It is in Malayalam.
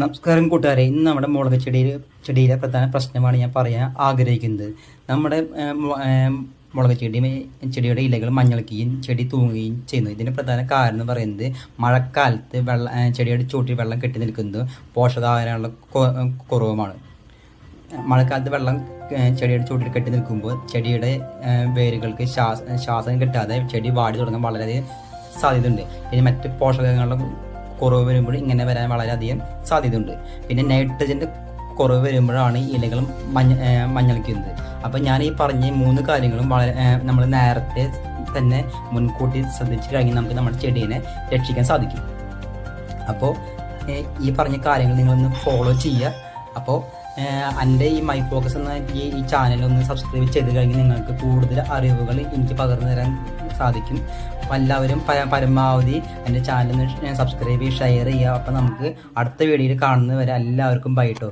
നമസ്കാരം കൂട്ടുകാരെ, ഇന്ന് നമ്മുടെ മുളക് ചെടിയിലെ പ്രധാന പ്രശ്നമാണ് ഞാൻ പറയാൻ ആഗ്രഹിക്കുന്നത്. നമ്മുടെ മുളക് ചെടിയുടെ ഇലകൾ മഞ്ഞളിക്കുകയും ചെടി തൂങ്ങുകയും ചെയ്യുന്നു. ഇതിന് പ്രധാന കാരണം എന്ന് പറയുന്നത് മഴക്കാലത്ത് ചെടിയുടെ ചുവട്ടിൽ വെള്ളം കെട്ടി നിൽക്കുന്നതും പോഷകാഹാരങ്ങളുടെ കുറവുമാണ്. മഴക്കാലത്ത് വെള്ളം ചെടിയുടെ ചുവട്ടിൽ കെട്ടി നിൽക്കുമ്പോൾ ചെടിയുടെ വേരുകൾക്ക് ശ്വാസം കിട്ടാതെ ചെടി വാടി തുടങ്ങാൻ വളരെയധികം സാധ്യതയുണ്ട്. പിന്നെ മറ്റ് പോഷകങ്ങളുടെ കുറവ് വരുമ്പോൾ ഇങ്ങനെ വരാൻ വളരെയധികം സാധ്യതയുണ്ട്. പിന്നെ നൈട്രജൻ്റെ കുറവ് വരുമ്പോഴാണ് ഇലകളും മഞ്ഞളിക്കുന്നത്. അപ്പോൾ ഞാൻ ഈ പറഞ്ഞ 3 കാര്യങ്ങളും നമ്മൾ നേരത്തെ തന്നെ മുൻകൂട്ടി ശ്രദ്ധിച്ചു കഴിഞ്ഞാൽ നമുക്ക് നമ്മുടെ ചെടീനെ രക്ഷിക്കാൻ സാധിക്കും. അപ്പോൾ ഈ പറഞ്ഞ കാര്യങ്ങൾ നിങ്ങളൊന്ന് ഫോളോ ചെയ്യുക. അപ്പോൾ എൻ്റെ ഈ മൈ ഫോക്കസ് എന്ന ഈ ചാനലൊന്ന് സബ്സ്ക്രൈബ് ചെയ്ത് കഴിഞ്ഞാൽ നിങ്ങൾക്ക് കൂടുതൽ അറിവുകൾ എനിക്ക് പകർന്നു തരാൻ സാധിക്കും. അപ്പോൾ എല്ലാവരും പരമാവധി എൻ്റെ ചാനലൊന്ന് സബ്സ്ക്രൈബ് ചെയ്യുക, ഷെയർ ചെയ്യുക. അപ്പോൾ നമുക്ക് അടുത്ത വീഡിയോയിൽ കാണുന്നത് വരെ എല്ലാവർക്കും ബൈ ട്ടോ.